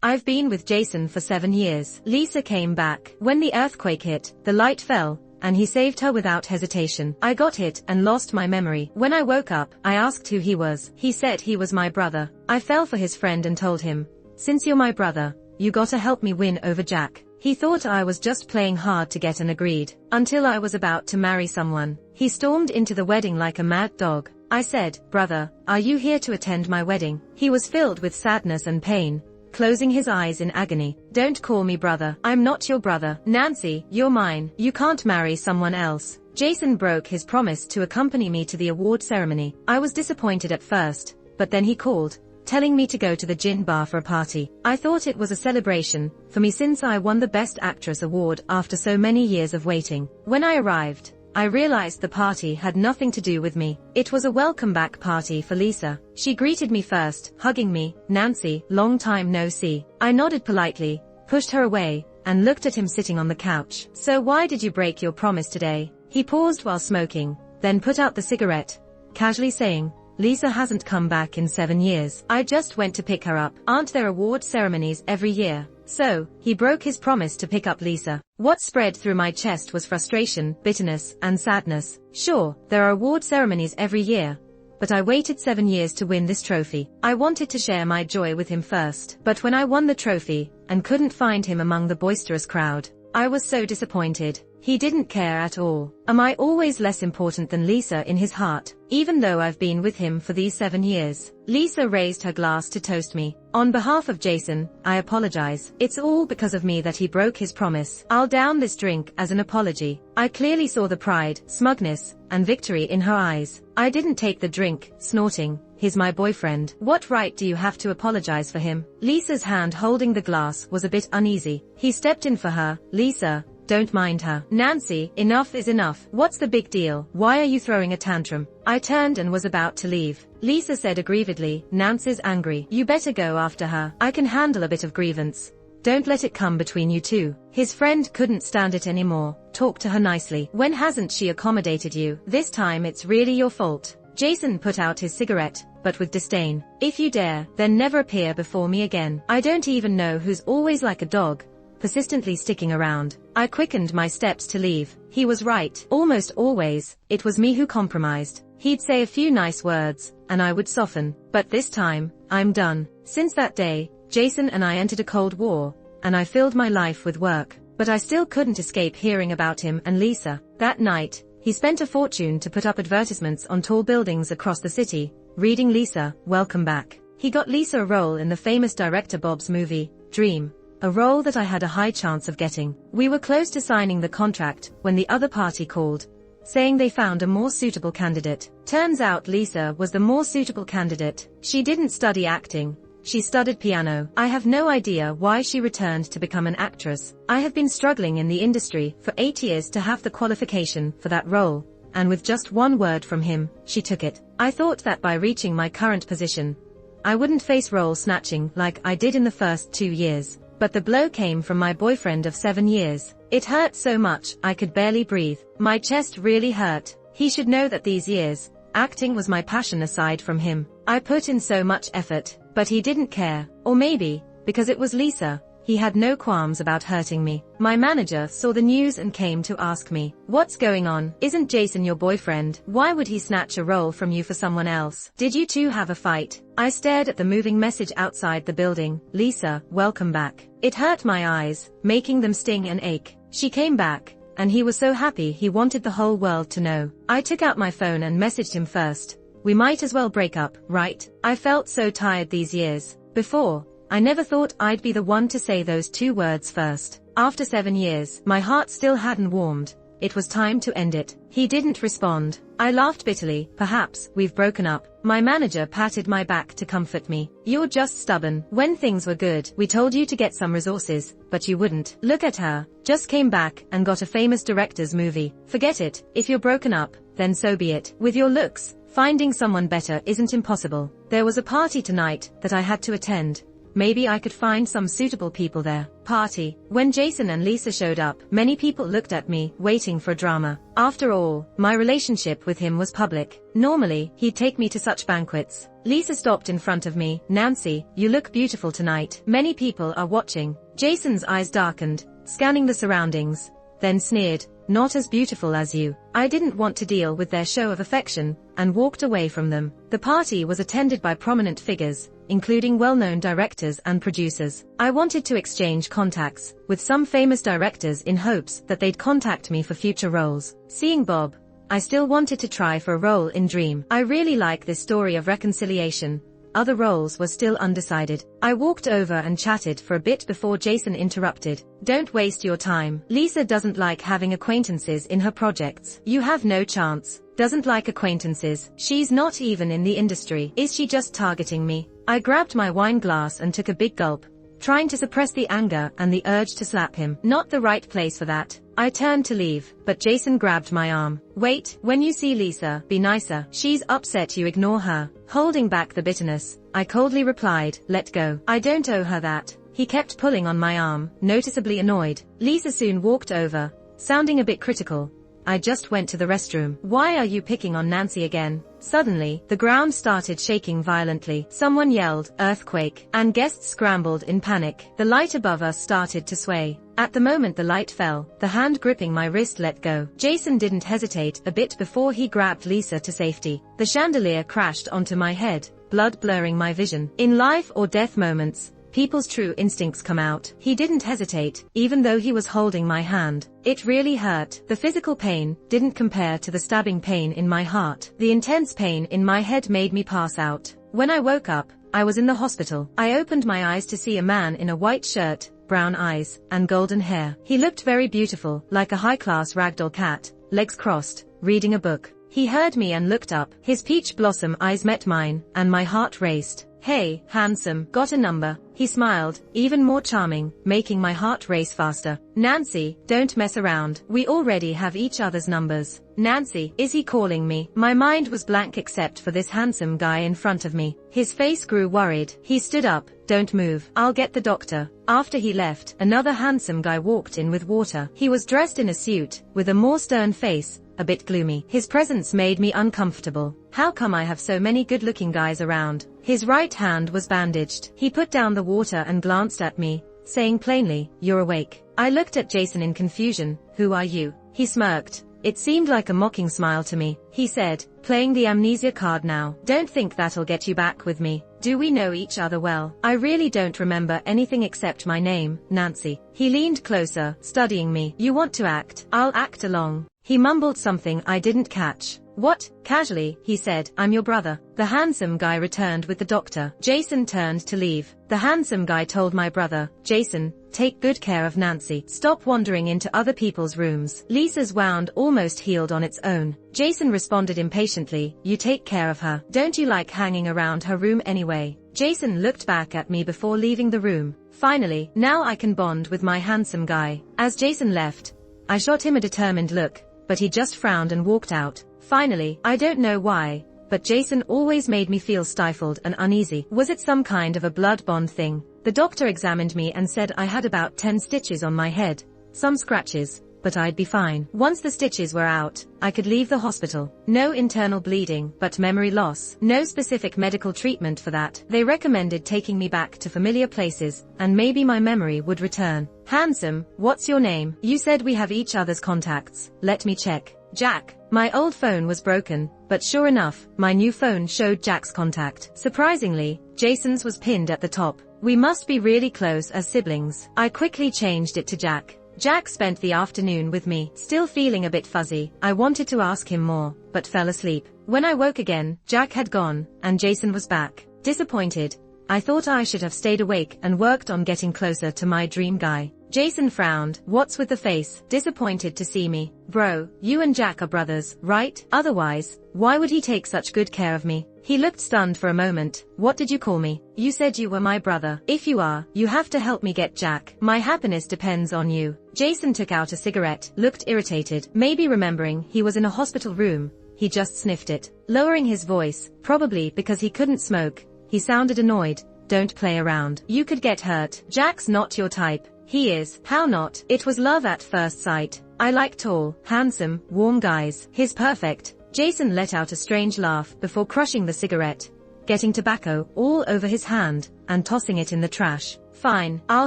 I've been with Jason for 7 years. Lisa came back. When the earthquake hit, the light fell, and he saved her without hesitation. I got hit and lost my memory. When I woke up, I asked who he was. He said he was my brother. I fell for his friend and told him, "Since you're my brother, you gotta help me win over Jack." He thought I was just playing hard to get and agreed. Until I was about to marry someone. He stormed into the wedding like a mad dog. I said, "Brother, are you here to attend my wedding?" He was filled with sadness and pain, closing his eyes in agony. "Don't call me brother. I'm not your brother. Nancy, you're mine. You can't marry someone else." Jason broke his promise to accompany me to the award ceremony. I was disappointed at first, but then he called, telling me to go to the gin bar for a party. I thought it was a celebration for me since I won the Best Actress award after so many years of waiting. When I arrived, I realized the party had nothing to do with me. It was a welcome back party for Lisa. She greeted me first, hugging me. "Nancy, long time no see." I nodded politely, pushed her away, and looked at him sitting on the couch. "So why did you break your promise today?" He paused while smoking, then put out the cigarette, casually saying, "Lisa hasn't come back in 7 years. I just went to pick her up. Aren't there award ceremonies every year?" So, he broke his promise to pick up Lisa. What spread through my chest was frustration, bitterness, and sadness. Sure, there are award ceremonies every year, but I waited 7 years to win this trophy. I wanted to share my joy with him first. But when I won the trophy, and couldn't find him among the boisterous crowd, I was so disappointed. He didn't care at all. Am I always less important than Lisa in his heart, even though I've been with him for these 7 years? Lisa raised her glass to toast me. "On behalf of Jason, I apologize. It's all because of me that he broke his promise. I'll down this drink as an apology." I clearly saw the pride, smugness, and victory in her eyes. I didn't take the drink, snorting, "He's my boyfriend. What right do you have to apologize for him?" Lisa's hand holding the glass was a bit uneasy. He stepped in for her. "Lisa, don't mind her. Nancy, enough is enough. What's the big deal? Why are you throwing a tantrum?" I turned and was about to leave. Lisa said aggrievedly, "Nancy's angry. You better go after her. I can handle a bit of grievance. Don't let it come between you two." His friend couldn't stand it anymore. "Talk to her nicely. When hasn't she accommodated you? This time it's really your fault." Jason put out his cigarette, but with disdain. "If you dare, then never appear before me again. I don't even know who's always like a dog, persistently sticking around." I quickened my steps to leave. He was right. Almost always, it was me who compromised. He'd say a few nice words, and I would soften. But this time, I'm done. Since that day, Jason and I entered a cold war, and I filled my life with work. But I still couldn't escape hearing about him and Lisa. That night, he spent a fortune to put up advertisements on tall buildings across the city, reading "Lisa, welcome back." He got Lisa a role in the famous director Bob's movie, Dream. A role that I had a high chance of getting. We were close to signing the contract when the other party called, saying they found a more suitable candidate. Turns out Lisa was the more suitable candidate. She didn't study acting. She studied piano. I have no idea why she returned to become an actress. I have been struggling in the industry for 8 years to have the qualification for that role, and with just one word from him, she took it. I thought that by reaching my current position, I wouldn't face role snatching like I did in the first 2 years. But the blow came from my boyfriend of 7 years. It hurt so much, I could barely breathe. My chest really hurt. He should know that these years, acting was my passion aside from him. I put in so much effort, but he didn't care. Or maybe, because it was Lisa, he had no qualms about hurting me. My manager saw the news and came to ask me, "What's going on? Isn't Jason your boyfriend? Why would he snatch a role from you for someone else? Did you two have a fight?" I stared at the moving message outside the building, "Lisa, welcome back." It hurt my eyes, making them sting and ache. She came back, and he was so happy he wanted the whole world to know. I took out my phone and messaged him first. "We might as well break up, right?" I felt so tired these years. Before, I never thought I'd be the one to say those 2 words first. After 7 years, my heart still hadn't warmed. It was time to end it. He didn't respond. I laughed bitterly. "Perhaps we've broken up." My manager patted my back to comfort me. "You're just stubborn. When things were good, we told you to get some resources, but you wouldn't. Look at her. Just came back and got a famous director's movie. Forget it. If you're broken up, then so be it. With your looks, finding someone better isn't impossible." There was a party tonight that I had to attend, maybe I could find some suitable people there. Party. When Jason and Lisa showed up, many people looked at me, waiting for drama. After all, my relationship with him was public. Normally, he'd take me to such banquets. Lisa stopped in front of me. Nancy, you look beautiful tonight. Many people are watching. Jason's eyes darkened, scanning the surroundings, then sneered, not as beautiful as you. I didn't want to deal with their show of affection, and walked away from them. The party was attended by prominent figures, including well-known directors and producers. I wanted to exchange contacts with some famous directors in hopes that they'd contact me for future roles. Seeing Bob, I still wanted to try for a role in Dream. I really like this story of reconciliation. Other roles were still undecided. I walked over and chatted for a bit before Jason interrupted. Don't waste your time. Lisa doesn't like having acquaintances in her projects. You have no chance. Doesn't like acquaintances. She's not even in the industry. Is she just targeting me? I grabbed my wine glass and took a big gulp, trying to suppress the anger and the urge to slap him. Not the right place for that. I turned to leave, but Jason grabbed my arm. Wait, when you see Lisa, be nicer. She's upset, you ignore her. Holding back the bitterness, I coldly replied, let go. I don't owe her that. He kept pulling on my arm, noticeably annoyed. Lisa soon walked over, sounding a bit critical. I just went to the restroom. Why are you picking on Nancy again? Suddenly, the ground started shaking violently. Someone yelled, earthquake, and guests scrambled in panic. The light above us started to sway. At the moment the light fell, the hand gripping my wrist let go. Jason didn't hesitate a bit before he grabbed Lisa to safety. The chandelier crashed onto my head, blood blurring my vision. In life or death moments, people's true instincts come out. He didn't hesitate, even though he was holding my hand. It really hurt. The physical pain didn't compare to the stabbing pain in my heart. The intense pain in my head made me pass out. When I woke up, I was in the hospital. I opened my eyes to see a man in a white shirt, brown eyes, and golden hair. He looked very beautiful, like a high-class ragdoll cat, legs crossed, reading a book. He heard me and looked up. His peach blossom eyes met mine, and my heart raced. Hey, handsome, got a number? He smiled, even more charming, making my heart race faster. Nancy, don't mess around. We already have each other's numbers. Nancy, is he calling me? My mind was blank except for this handsome guy in front of me. His face grew worried. He stood up. Don't move. I'll get the doctor. After he left, another handsome guy walked in with water. He was dressed in a suit, with a more stern face, a bit gloomy. His presence made me uncomfortable. How come I have so many good-looking guys around? His right hand was bandaged. He put down the water and glanced at me, saying plainly, you're awake. I looked at Jason in confusion. Who are you? He smirked. It seemed like a mocking smile to me. He said, playing the amnesia card now. Don't think that'll get you back with me. Do we know each other well? I really don't remember anything except my name, Nancy. He leaned closer, studying me. You want to act? I'll act along. He mumbled something I didn't catch. What? Casually, he said, I'm your brother. The handsome guy returned with the doctor. Jason turned to leave. The handsome guy told my brother, Jason, take good care of Nancy. Stop wandering into other people's rooms. Lisa's wound almost healed on its own. Jason responded impatiently, you take care of her. Don't you like hanging around her room anyway? Jason looked back at me before leaving the room. Finally, now I can bond with my handsome guy. As Jason left, I shot him a determined look, but he just frowned and walked out. Finally, I don't know why, but Jason always made me feel stifled and uneasy. Was it some kind of a blood bond thing? The doctor examined me and said I had about 10 stitches on my head, some scratches, but I'd be fine. Once the stitches were out, I could leave the hospital. No internal bleeding, but memory loss. No specific medical treatment for that. They recommended taking me back to familiar places, and maybe my memory would return. Handsome, what's your name? You said we have each other's contacts. Let me check. Jack. My old phone was broken, but sure enough, my new phone showed Jack's contact. Surprisingly, Jason's was pinned at the top. We must be really close as siblings. I quickly changed it to Jack. Jack spent the afternoon with me. Still feeling a bit fuzzy, I wanted to ask him more, but fell asleep. When I woke again, Jack had gone, and Jason was back. Disappointed, I thought I should have stayed awake and worked on getting closer to my dream guy. Jason frowned. What's with the face? Disappointed to see me. Bro, you and Jack are brothers, right? Otherwise, why would he take such good care of me? He looked stunned for a moment. What did you call me? You said you were my brother. If you are, you have to help me get Jack. My happiness depends on you. Jason took out a cigarette, looked irritated, maybe remembering he was in a hospital room. He just sniffed it. Lowering his voice, probably because he couldn't smoke, he sounded annoyed. don't play around. You could get hurt. Jack's not your type. He is. How not? It was love at first sight. I like tall, handsome, warm guys. He's perfect. Jason let out a strange laugh before crushing the cigarette, getting tobacco all over his hand, and tossing it in the trash. Fine, I'll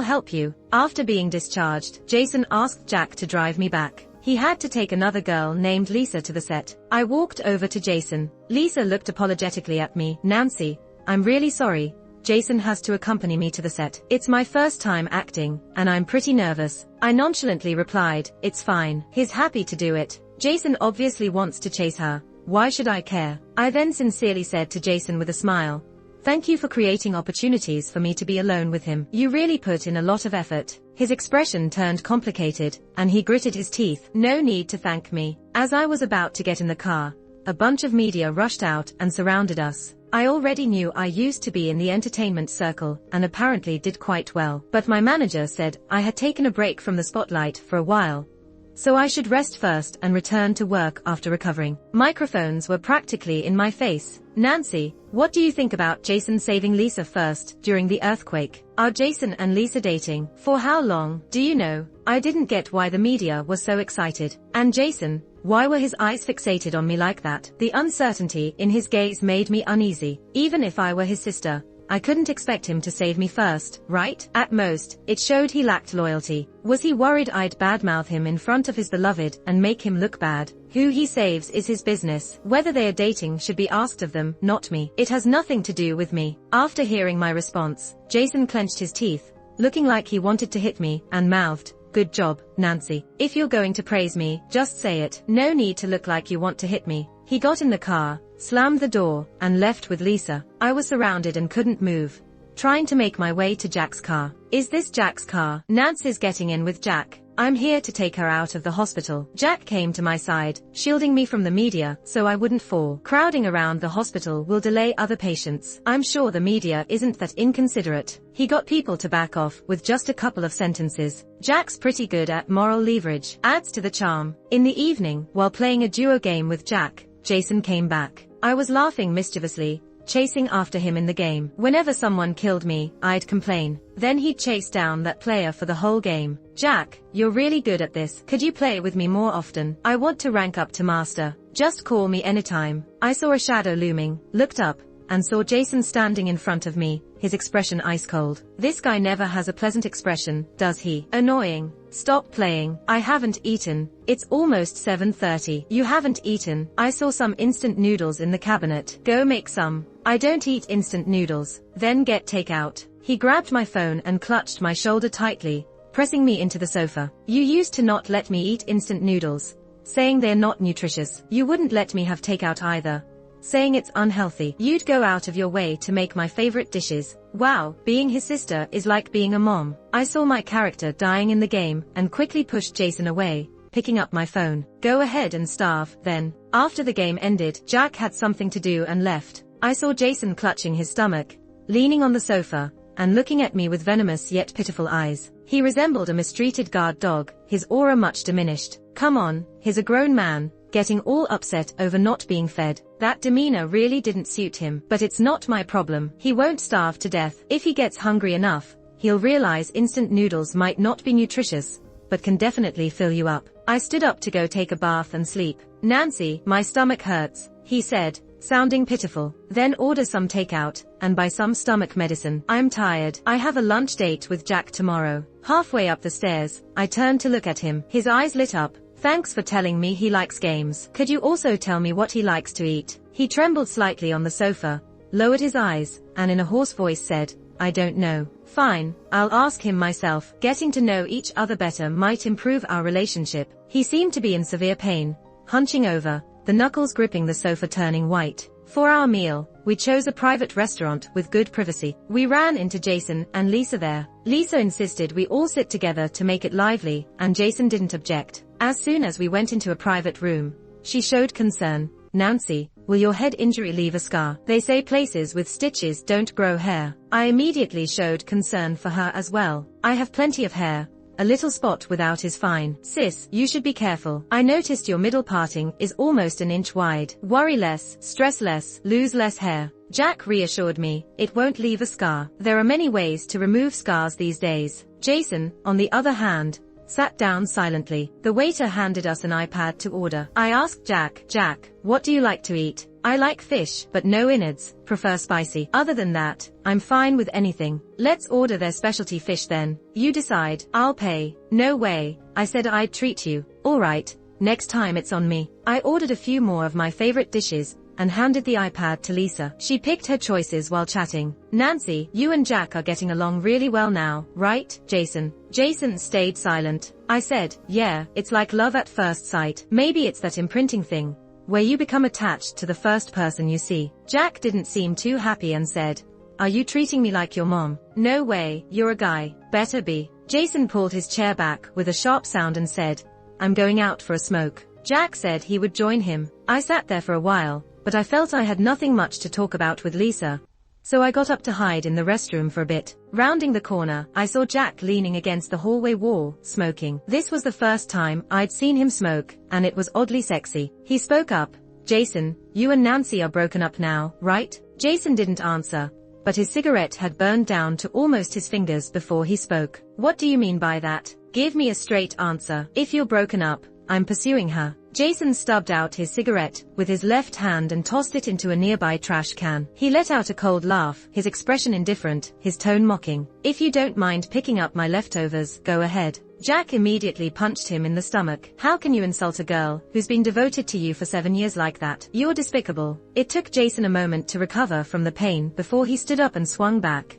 help you. After being discharged, Jason asked Jack to drive me back. He had to take another girl named Lisa to the set. I walked over to Jason. Lisa looked apologetically at me. Nancy, I'm really sorry. Jason has to accompany me to the set. It's my first time acting, and I'm pretty nervous. I nonchalantly replied, it's fine. He's happy to do it. Jason obviously wants to chase her. Why should I care? I then sincerely said to Jason with a smile, thank you for creating opportunities for me to be alone with him. You really put in a lot of effort. His expression turned complicated, and he gritted his teeth. No need to thank me. As I was about to get in the car, a bunch of media rushed out and surrounded us. I already knew I used to be in the entertainment circle, and apparently did quite well. But my manager said I had taken a break from the spotlight for a while, so I should rest first and return to work after recovering. Microphones were practically in my face. Nancy, what do you think about Jason saving Lisa first during the earthquake? Are Jason and Lisa dating? For how long? Do you know? I didn't get why the media was so excited. And Jason, why were his eyes fixated on me like that? The uncertainty in his gaze made me uneasy. Even if I were his sister, I couldn't expect him to save me first, right? At most, it showed he lacked loyalty. Was he worried I'd badmouth him in front of his beloved and make him look bad? Who he saves is his business. Whether they are dating should be asked of them, not me. It has nothing to do with me. After hearing my response, Jason clenched his teeth, looking like he wanted to hit me, and mouthed, good job, Nancy. If you're going to praise me, just say it. No need to look like you want to hit me. He got in the car, slammed the door, and left with Lisa. I was surrounded and couldn't move, trying to make my way to Jack's car. Is this Jack's car? Nancy's getting in with Jack. I'm here to take her out of the hospital. Jack came to my side, shielding me from the media so I wouldn't fall. Crowding around the hospital will delay other patients. I'm sure the media isn't that inconsiderate. He got people to back off with just a couple of sentences. Jack's pretty good at moral leverage. Adds to the charm. In the evening, while playing a duo game with Jack, Jason came back. I was laughing mischievously, chasing after him in the game. Whenever someone killed me, I'd complain. Then he'd chase down that player for the whole game. Jack, you're really good at this. Could you play with me more often? I want to rank up to master. Just call me anytime. I saw a shadow looming, looked up, and saw Jason standing in front of me, his expression ice cold. This guy never has a pleasant expression, does he? Annoying. Stop playing. I haven't eaten. It's almost 7:30. You haven't eaten. I saw some instant noodles in the cabinet. Go make some. I don't eat instant noodles. Then get takeout. He grabbed my phone and clutched my shoulder tightly, pressing me into the sofa. You used to not let me eat instant noodles, saying they're not nutritious. You wouldn't let me have takeout either, saying it's unhealthy. You'd go out of your way to make my favorite dishes. Wow, being his sister is like being a mom. I saw my character dying in the game and quickly pushed Jason away, picking up my phone. Go ahead and starve, then. After the game ended, Jack had something to do and left. I saw Jason clutching his stomach, leaning on the sofa, and looking at me with venomous yet pitiful eyes. He resembled a mistreated guard dog, his aura much diminished. Come on, he's a grown man, getting all upset over not being fed. That demeanor really didn't suit him. But it's not my problem. He won't starve to death. If he gets hungry enough, he'll realize instant noodles might not be nutritious, but can definitely fill you up. I stood up to go take a bath and sleep. Nancy, my stomach hurts, he said, sounding pitiful. Then order some takeout, and buy some stomach medicine. I'm tired. I have a lunch date with Jack tomorrow. Halfway up the stairs, I turned to look at him. His eyes lit up. Thanks for telling me he likes games. Could you also tell me what he likes to eat? He trembled slightly on the sofa, lowered his eyes, and in a hoarse voice said, I don't know. Fine, I'll ask him myself. Getting to know each other better might improve our relationship. He seemed to be in severe pain, hunching over, the knuckles gripping the sofa turning white. For our meal, we chose a private restaurant with good privacy. We ran into Jason and Lisa there. Lisa insisted we all sit together to make it lively, and Jason didn't object. As soon as we went into a private room, she showed concern. Nancy, will your head injury leave a scar? They say places with stitches don't grow hair. I immediately showed concern for her as well. I have plenty of hair, a little spot without is fine. Sis, you should be careful. I noticed your middle parting is almost an inch wide. Worry less, stress less, lose less hair. Jack reassured me, it won't leave a scar. There are many ways to remove scars these days. Jason, on the other hand, sat down silently. The waiter handed us an iPad to order. I asked Jack, what do you like to eat? I like fish, but no innards, prefer spicy. Other than that, I'm fine with anything. Let's order their specialty fish then. You decide, I'll pay. No way, I said I'd treat you. Alright, next time it's on me. I ordered a few more of my favorite dishes, and handed the iPad to Lisa. She picked her choices while chatting. Nancy, you and Jack are getting along really well now, right, Jason? Jason stayed silent. I said, yeah, it's like love at first sight. Maybe it's that imprinting thing, where you become attached to the first person you see. Jack didn't seem too happy and said, are you treating me like your mom? No way, you're a guy. Better be. Jason pulled his chair back with a sharp sound and said, I'm going out for a smoke. Jack said he would join him. I sat there for a while, but I felt I had nothing much to talk about with Lisa, so I got up to hide in the restroom for a bit. Rounding the corner, I saw Jack leaning against the hallway wall, smoking. This was the first time I'd seen him smoke, and it was oddly sexy. He spoke up, Jason, you and Nancy are broken up now, right? Jason didn't answer, but his cigarette had burned down to almost his fingers before he spoke. What do you mean by that? Give me a straight answer. If you're broken up, I'm pursuing her. Jason stubbed out his cigarette with his left hand and tossed it into a nearby trash can. He let out a cold laugh, his expression indifferent, his tone mocking. If you don't mind picking up my leftovers, go ahead. Jack immediately punched him in the stomach. How can you insult a girl who's been devoted to you for 7 years like that? You're despicable. It took Jason a moment to recover from the pain before he stood up and swung back.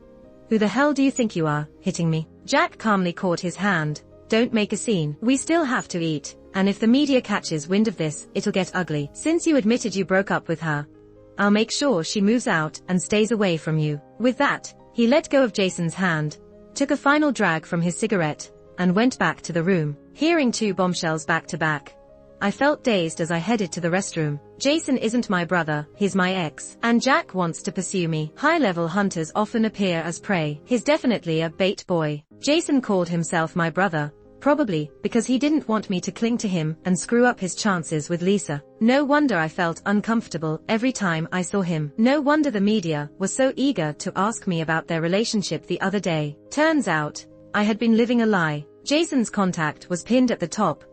Who the hell do you think you are, hitting me? Jack calmly caught his hand. Don't make a scene. We still have to eat. And if the media catches wind of this, it'll get ugly. Since you admitted you broke up with her, I'll make sure she moves out and stays away from you. With that, he let go of Jason's hand, took a final drag from his cigarette, and went back to the room. Hearing two bombshells back to back, I felt dazed as I headed to the restroom. Jason isn't my brother, he's my ex. And Jack wants to pursue me. High-level hunters often appear as prey. He's definitely a bait boy. Jason called himself my brother, probably because he didn't want me to cling to him and screw up his chances with Lisa. No wonder I felt uncomfortable every time I saw him. No wonder the media was so eager to ask me about their relationship the other day. Turns out, I had been living a lie. Jason's contact was pinned at the top.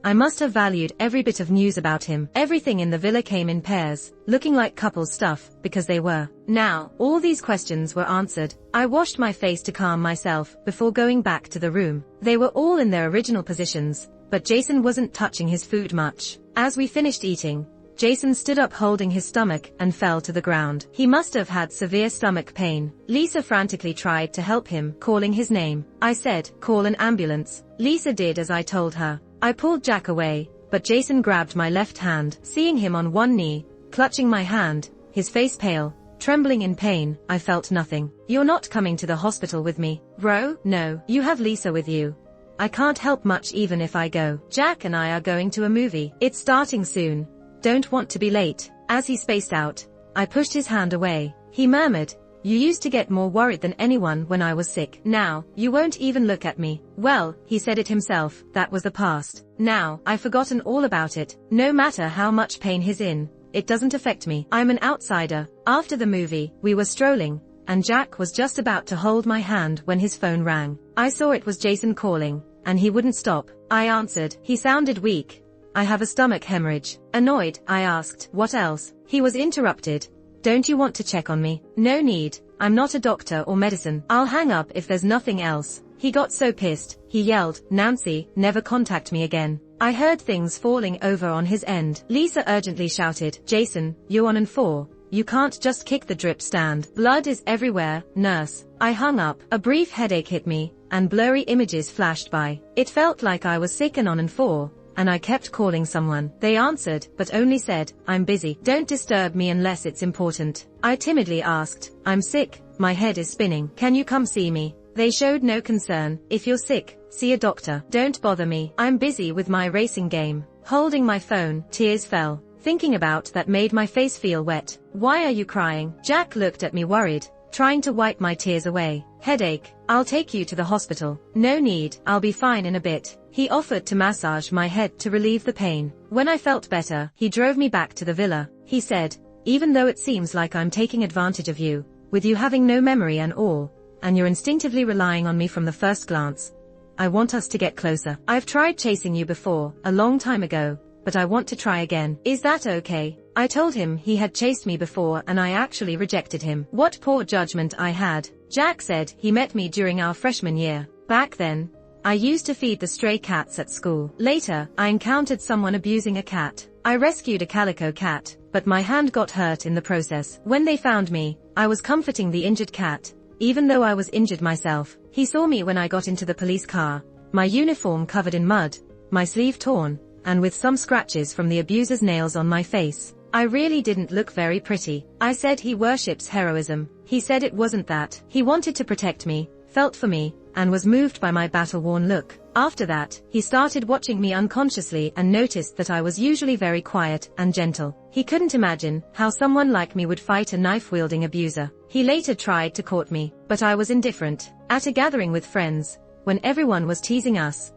I must have valued every bit of news about him. Everything in the villa came in pairs, looking like couple stuff, because they were. Now, all these questions were answered. I washed my face to calm myself before going back to the room. They were all in their original positions, but Jason wasn't touching his food much. As we finished eating, Jason stood up holding his stomach and fell to the ground. He must have had severe stomach pain. Lisa frantically tried to help him, calling his name. I said, call an ambulance. Lisa did as I told her. I pulled Jack away, but Jason grabbed my left hand. Seeing him on one knee, clutching my hand, his face pale, trembling in pain, I felt nothing. You're not coming to the hospital with me, bro? No, you have Lisa with you. I can't help much even if I go. Jack and I are going to a movie. It's starting soon. Don't want to be late. As he spaced out, I pushed his hand away. He murmured, you used to get more worried than anyone when I was sick. Now, you won't even look at me. Well, he said it himself, that was the past. Now, I've forgotten all about it. No matter how much pain he's in, it doesn't affect me. I'm an outsider. After the movie, we were strolling, and Jack was just about to hold my hand when his phone rang. I saw it was Jason calling, and he wouldn't stop. I answered. He sounded weak. I have a stomach hemorrhage. Annoyed, I asked, what else? He was interrupted. Don't you want to check on me? No need. I'm not a doctor or medicine. I'll hang up if there's nothing else. He got so pissed, he yelled, Nancy, never contact me again. I heard things falling over on his end. Lisa urgently shouted, Jason, you're on and 4. You can't just kick the drip stand. Blood is everywhere, nurse. I hung up. A brief headache hit me, and blurry images flashed by. It felt like I was sick and on and 4. And I kept calling someone. They answered, but only said, I'm busy. Don't disturb me unless it's important. I timidly asked, I'm sick, my head is spinning. Can you come see me? They showed no concern. If you're sick, see a doctor. Don't bother me. I'm busy with my racing game. Holding my phone, tears fell. Thinking about that made my face feel wet. Why are you crying? Jack looked at me worried, trying to wipe my tears away. Headache. I'll take you to the hospital. No need, I'll be fine in a bit. He offered to massage my head to relieve the pain. When I felt better, he drove me back to the villa. He said, even though it seems like I'm taking advantage of you, with you having no memory and all, and you're instinctively relying on me from the first glance, I want us to get closer. I've tried chasing you before, a long time ago, but I want to try again. Is that okay? I told him he had chased me before and I actually rejected him. What poor judgment I had. Jack said he met me during our freshman year. Back then, I used to feed the stray cats at school. Later, I encountered someone abusing a cat. I rescued a calico cat, but my hand got hurt in the process. When they found me, I was comforting the injured cat, even though I was injured myself. He saw me when I got into the police car, my uniform covered in mud, my sleeve torn, and with some scratches from the abuser's nails on my face. I really didn't look very pretty. I said he worships heroism. He said it wasn't that. He wanted to protect me, felt for me, and was moved by my battle-worn look. After that, he started watching me unconsciously and noticed that I was usually very quiet and gentle. He couldn't imagine how someone like me would fight a knife-wielding abuser. He later tried to court me, but I was indifferent. At a gathering with friends, when everyone was teasing us,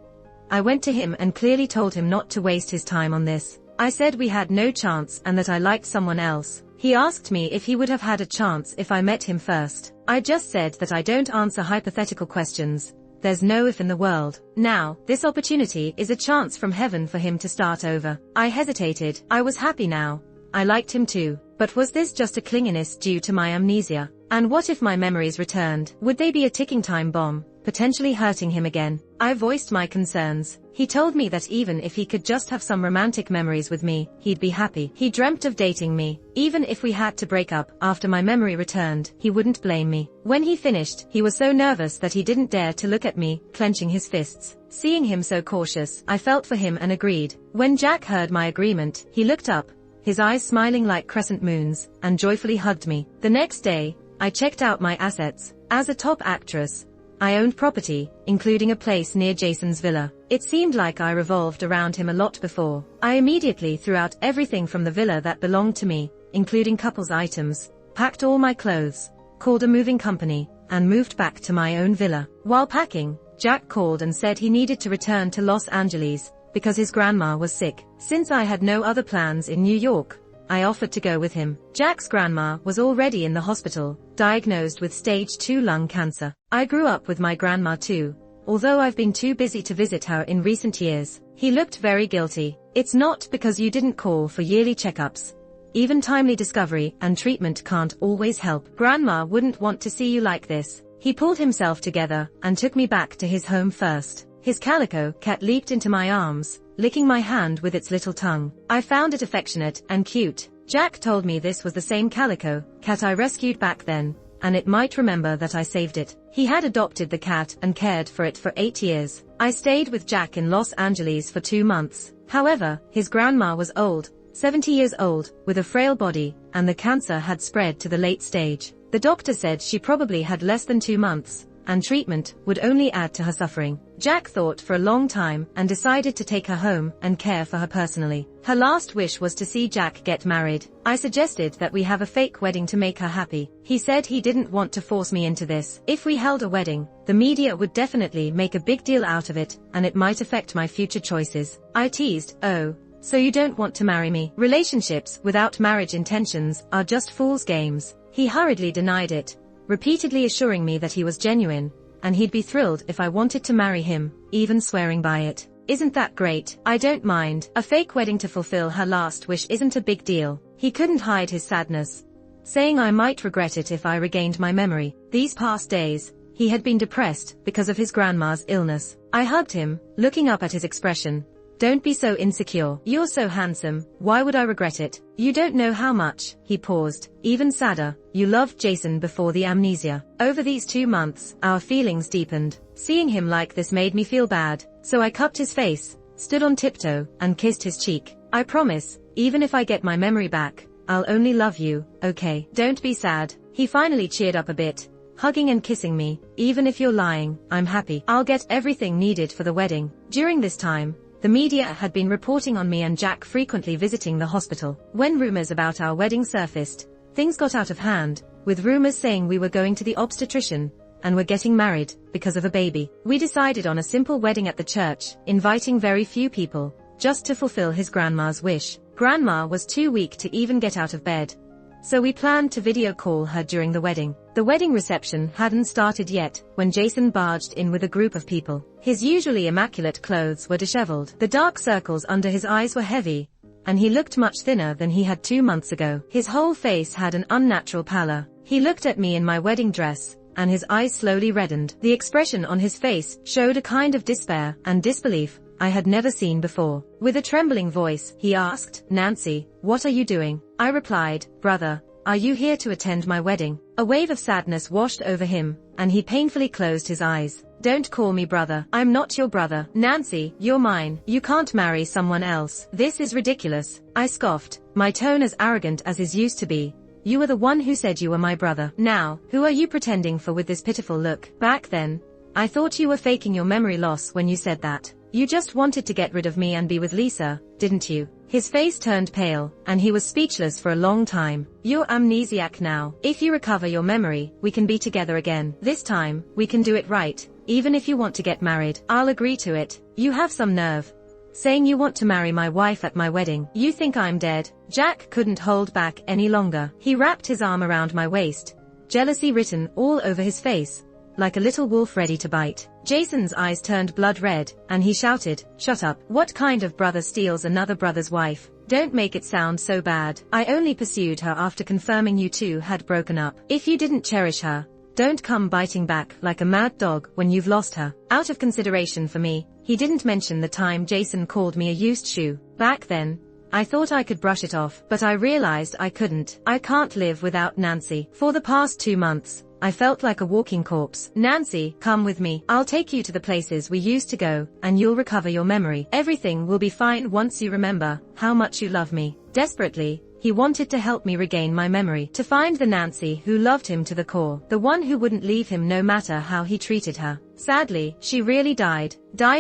I went to him and clearly told him not to waste his time on this. I said we had no chance and that I liked someone else. He asked me if he would have had a chance if I met him first. I just said that I don't answer hypothetical questions. There's no if in the world. Now, this opportunity is a chance from heaven for him to start over. I hesitated. I was happy now. I liked him too. But was this just a clinginess due to my amnesia? And what if my memories returned? Would they be a ticking time bomb, potentially hurting him again? I voiced my concerns. He told me that even if he could just have some romantic memories with me, he'd be happy. He dreamt of dating me. Even if we had to break up after my memory returned, he wouldn't blame me. When he finished, he was so nervous that he didn't dare to look at me, clenching his fists. Seeing him so cautious, I felt for him and agreed. When Jack heard my agreement, he looked up, his eyes smiling like crescent moons, and joyfully hugged me. The next day, I checked out my assets. As a top actress, I owned property, including a place near Jason's villa. It seemed like I revolved around him a lot before. I immediately threw out everything from the villa that belonged to me, including couples items, packed all my clothes, called a moving company, and moved back to my own villa. While packing, Jack called and said he needed to return to Los Angeles because his grandma was sick. Since I had no other plans in New York, I offered to go with him. Jack's grandma was already in the hospital, diagnosed with stage 2 lung cancer. I grew up with my grandma too, although I've been too busy to visit her in recent years. He looked very guilty. It's not because you didn't call for yearly checkups. Even timely discovery and treatment can't always help. Grandma wouldn't want to see you like this. He pulled himself together and took me back to his home first. His calico cat leaped into my arms, licking my hand with its little tongue. I found it affectionate and cute. Jack told me this was the same calico cat I rescued back then, and it might remember that I saved it. He had adopted the cat and cared for it for 8 years. I stayed with Jack in Los Angeles for 2 months. However, his grandma was old, 70 years old, with a frail body, and the cancer had spread to the late stage. The doctor said she probably had less than 2 months, and treatment would only add to her suffering. Jack thought for a long time and decided to take her home and care for her personally. Her last wish was to see Jack get married. I suggested that we have a fake wedding to make her happy. He said he didn't want to force me into this. If we held a wedding, the media would definitely make a big deal out of it, and it might affect my future choices. I teased, "Oh, so you don't want to marry me?" Relationships without marriage intentions are just fool's games. He hurriedly denied it, repeatedly assuring me that he was genuine, and he'd be thrilled if I wanted to marry him, even swearing by it. Isn't that great? I don't mind. A fake wedding to fulfill her last wish isn't a big deal. He couldn't hide his sadness, saying I might regret it if I regained my memory. These past days, he had been depressed because of his grandma's illness. I hugged him, looking up at his expression. "Don't be so insecure. You're so handsome. Why would I regret it? You don't know how much." He paused. "Even sadder, you loved Jason before the amnesia." Over these 2 months, our feelings deepened. Seeing him like this made me feel bad, so I cupped his face, stood on tiptoe, and kissed his cheek. "I promise, even if I get my memory back, I'll only love you, okay? Don't be sad." He finally cheered up a bit, hugging and kissing me. "Even if you're lying, I'm happy. I'll get everything needed for the wedding." During this time, the media had been reporting on me and Jack frequently visiting the hospital. When rumors about our wedding surfaced, things got out of hand, with rumors saying we were going to the obstetrician, and were getting married, because of a baby. We decided on a simple wedding at the church, inviting very few people, just to fulfill his grandma's wish. Grandma was too weak to even get out of bed, so we planned to video call her during the wedding. The wedding reception hadn't started yet, when Jason barged in with a group of people. His usually immaculate clothes were disheveled. The dark circles under his eyes were heavy, and he looked much thinner than he had 2 months ago. His whole face had an unnatural pallor. He looked at me in my wedding dress, and his eyes slowly reddened. The expression on his face showed a kind of despair and disbelief I had never seen before. With a trembling voice, he asked, "Nancy, what are you doing?" I replied, "Brother, are you here to attend my wedding?" A wave of sadness washed over him, and he painfully closed his eyes. "Don't call me brother. I'm not your brother. Nancy, you're mine. You can't marry someone else. This is ridiculous," I scoffed, my tone as arrogant as his used to be. "You were the one who said you were my brother. Now, who are you pretending for with this pitiful look? Back then, I thought you were faking your memory loss when you said that. You just wanted to get rid of me and be with Lisa, didn't you?" His face turned pale, and he was speechless for a long time. "You're amnesiac now. If you recover your memory, we can be together again. This time, we can do it right. Even if you want to get married, I'll agree to it. You have some nerve, saying you want to marry my wife at my wedding. You think I'm dead?" Jack couldn't hold back any longer. He wrapped his arm around my waist, jealousy written all over his face, like a little wolf ready to bite. Jason's eyes turned blood red, and he shouted, "Shut up. What kind of brother steals another brother's wife? Don't make it sound so bad. I only pursued her after confirming you two had broken up. If you didn't cherish her, don't come biting back like a mad dog when you've lost her." Out of consideration for me, he didn't mention the time Jason called me a used shoe. Back then, I thought I could brush it off, but I realized I couldn't. I can't live without Nancy. For the past 2 months, I felt like a walking corpse. "Nancy, come with me. I'll take you to the places we used to go, and you'll recover your memory. Everything will be fine once you remember how much you love me." Desperately, he wanted to help me regain my memory, to find the Nancy who loved him to the core, the one who wouldn't leave him no matter how he treated her. Sadly, she really died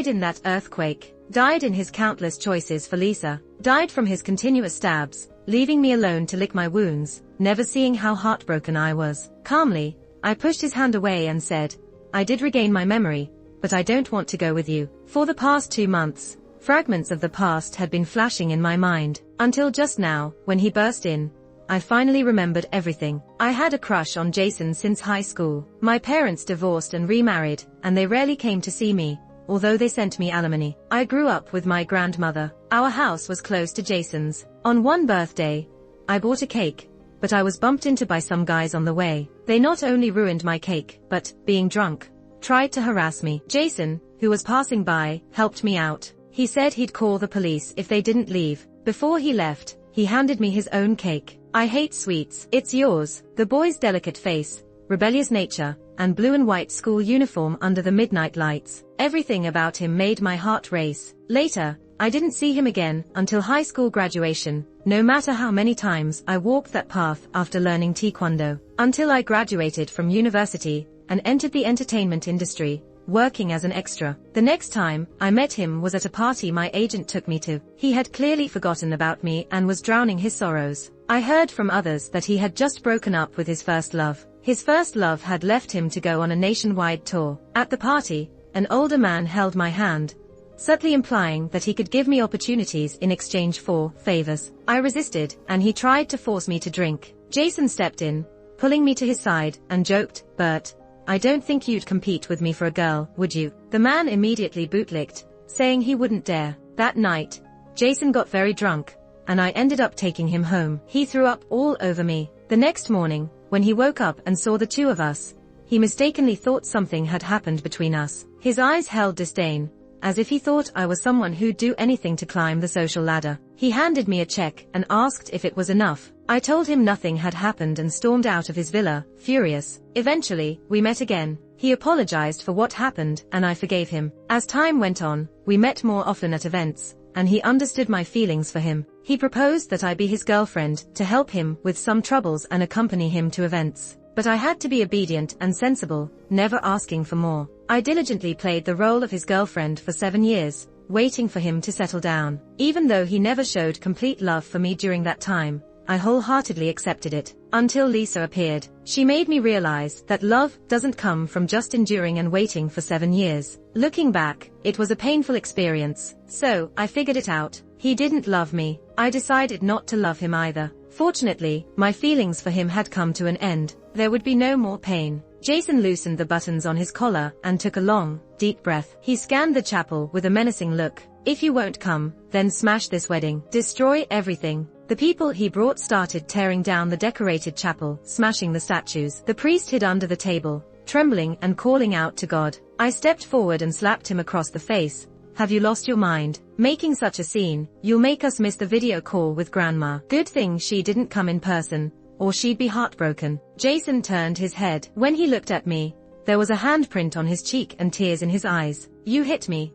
in that earthquake, died in his countless choices for Lisa, died from his continuous stabs, leaving me alone to lick my wounds, never seeing how heartbroken I was. Calmly, I pushed his hand away and said, "I did regain my memory, but I don't want to go with you." For the past 2 months, fragments of the past had been flashing in my mind, until just now, when he burst in, I finally remembered everything. I had a crush on Jason since high school. My parents divorced and remarried, and they rarely came to see me, although they sent me alimony. I grew up with my grandmother. Our house was close to Jason's. On one birthday, I bought a cake, but I was bumped into by some guys on the way. They not only ruined my cake, but, being drunk, tried to harass me. Jason, who was passing by, helped me out. He said he'd call the police if they didn't leave. Before he left, he handed me his own cake. "I hate sweets. It's yours." The boy's delicate face, rebellious nature, and blue and white school uniform under the midnight lights. Everything about him made my heart race. Later, I didn't see him again until high school graduation, no matter how many times I walked that path after learning Taekwondo, until I graduated from university and entered the entertainment industry, working as an extra. The next time I met him was at a party my agent took me to. He had clearly forgotten about me and was drowning his sorrows. I heard from others that he had just broken up with his first love. His first love had left him to go on a nationwide tour. At the party, an older man held my hand, subtly implying that he could give me opportunities in exchange for favors. I resisted, and he tried to force me to drink. Jason stepped in, pulling me to his side, and joked, "Bert, I don't think you'd compete with me for a girl, would you?" The man immediately bootlicked, saying he wouldn't dare. That night, Jason got very drunk, and I ended up taking him home. He threw up all over me. The next morning, when he woke up and saw the two of us, he mistakenly thought something had happened between us. His eyes held disdain, as if he thought I was someone who'd do anything to climb the social ladder. He handed me a check and asked if it was enough. I told him nothing had happened and stormed out of his villa, furious. Eventually, we met again. He apologized for what happened, and I forgave him. As time went on, we met more often at events, and he understood my feelings for him. He proposed that I be his girlfriend, to help him with some troubles and accompany him to events. But I had to be obedient and sensible, never asking for more. I diligently played the role of his girlfriend for 7 years, waiting for him to settle down. Even though he never showed complete love for me during that time, I wholeheartedly accepted it. Until Lisa appeared. She made me realize that love doesn't come from just enduring and waiting for 7 years. Looking back, it was a painful experience. So, I figured it out. He didn't love me. I decided not to love him either. Fortunately, my feelings for him had come to an end. There would be no more pain. Jason loosened the buttons on his collar and took a long, deep breath. He scanned the chapel with a menacing look. If you won't come, then smash this wedding. Destroy everything. The people he brought started tearing down the decorated chapel, smashing the statues. The priest hid under the table, trembling and calling out to God. I stepped forward and slapped him across the face. Have you lost your mind? Making such a scene, you'll make us miss the video call with Grandma. Good thing she didn't come in person, or she'd be heartbroken. Jason turned his head. When he looked at me, there was a handprint on his cheek and tears in his eyes. You hit me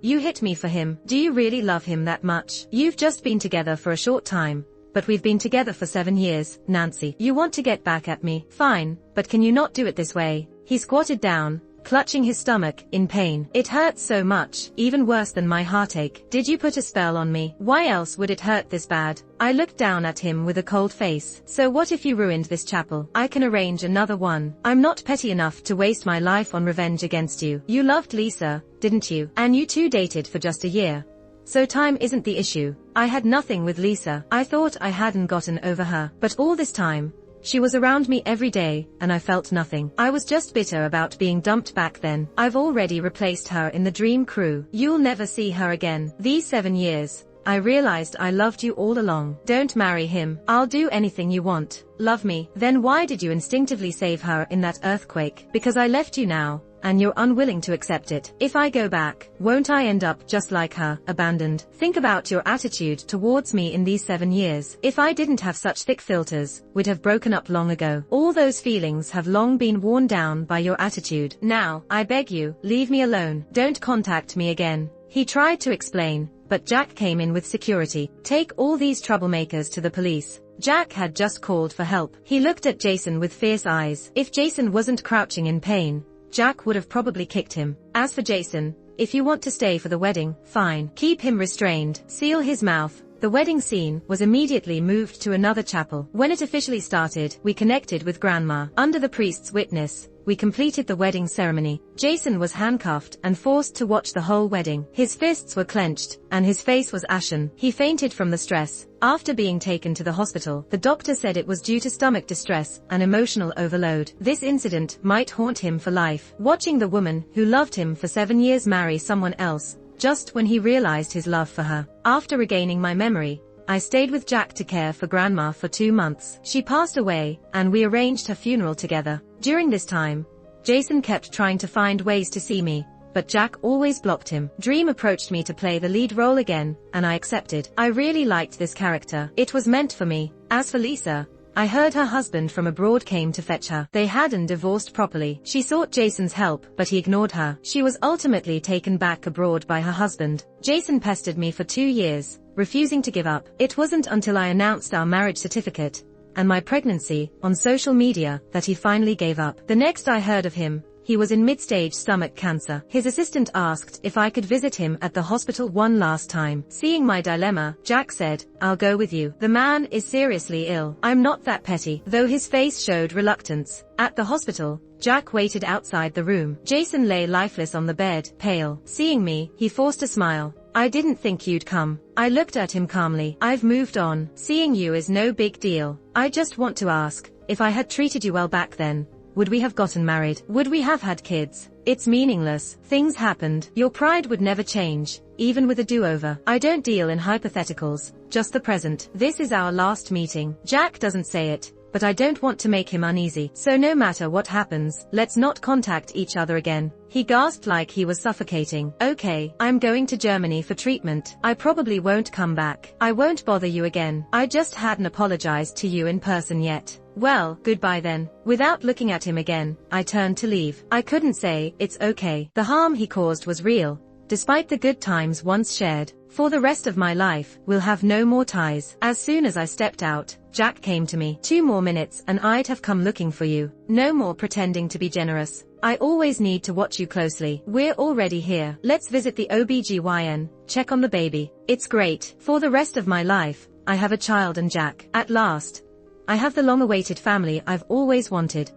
for him. Do you really love him that much? You've just been together for a short time, but we've been together for 7 years, Nancy. You want to get back at me? Fine, but can you not do it this way? He squatted down, clutching his stomach, in pain. It hurts so much, even worse than my heartache. Did you put a spell on me? Why else would it hurt this bad? I looked down at him with a cold face. So what if you ruined this chapel? I can arrange another one. I'm not petty enough to waste my life on revenge against you. You loved Lisa, didn't you? And you two dated for just a year. So time isn't the issue. I had nothing with Lisa. I thought I hadn't gotten over her. But all this time, she was around me every day, and I felt nothing. I was just bitter about being dumped back then. I've already replaced her in the dream crew. You'll never see her again. These 7 years, I realized I loved you all along. Don't marry him. I'll do anything you want. Love me. Then why did you instinctively save her in that earthquake? Because I left you now, and you're unwilling to accept it. If I go back, won't I end up just like her, abandoned? Think about your attitude towards me in these 7 years. If I didn't have such thick filters, we'd have broken up long ago. All those feelings have long been worn down by your attitude. Now, I beg you, leave me alone. Don't contact me again. He tried to explain, but Jack came in with security. Take all these troublemakers to the police. Jack had just called for help. He looked at Jason with fierce eyes. If Jason wasn't crouching in pain, Jack would have probably kicked him. As for Jason, if you want to stay for the wedding, fine. Keep him restrained. Seal his mouth. The wedding scene was immediately moved to another chapel. When it officially started, we connected with Grandma. Under the priest's witness, we completed the wedding ceremony. Jason was handcuffed and forced to watch the whole wedding. His fists were clenched, and his face was ashen. He fainted from the stress. After being taken to the hospital, the doctor said it was due to stomach distress and emotional overload. This incident might haunt him for life. Watching the woman who loved him for 7 years marry someone else, just when he realized his love for her. After regaining my memory, I stayed with Jack to care for Grandma for 2 months. She passed away, and we arranged her funeral together. During this time, Jason kept trying to find ways to see me, but Jack always blocked him. Dream approached me to play the lead role again, and I accepted. I really liked this character. It was meant for me. As for Lisa, I heard her husband from abroad came to fetch her. They hadn't divorced properly. She sought Jason's help, but he ignored her. She was ultimately taken back abroad by her husband. Jason pestered me for 2 years, refusing to give up. It wasn't until I announced our marriage certificate and my pregnancy on social media that he finally gave up. The next I heard of him, he was in mid-stage stomach cancer. His assistant asked if I could visit him at the hospital one last time. Seeing my dilemma, Jack said, I'll go with you. The man is seriously ill. I'm not that petty. Though his face showed reluctance. At the hospital, Jack waited outside the room. Jason lay lifeless on the bed, pale. Seeing me, he forced a smile. I didn't think you'd come. I looked at him calmly. I've moved on. Seeing you is no big deal. I just want to ask, if I had treated you well back then, would we have gotten married? Would we have had kids? It's meaningless. Things happened. Your pride would never change, even with a do-over. I don't deal in hypotheticals, just the present. This is our last meeting. Jack doesn't say it, but I don't want to make him uneasy. So no matter what happens, let's not contact each other again. He gasped like he was suffocating. Okay, I'm going to Germany for treatment. I probably won't come back. I won't bother you again. I just hadn't apologized to you in person yet. Well, goodbye then. Without looking at him again, I turned to leave. I couldn't say, it's okay. The harm he caused was real, despite the good times once shared. For the rest of my life, we'll have no more ties. As soon as I stepped out, Jack came to me. 2 more minutes and I'd have come looking for you. No more pretending to be generous. I always need to watch you closely. We're already here. Let's visit the OBGYN, check on the baby. It's great. For the rest of my life, I have a child and Jack. At last, I have the long-awaited family I've always wanted.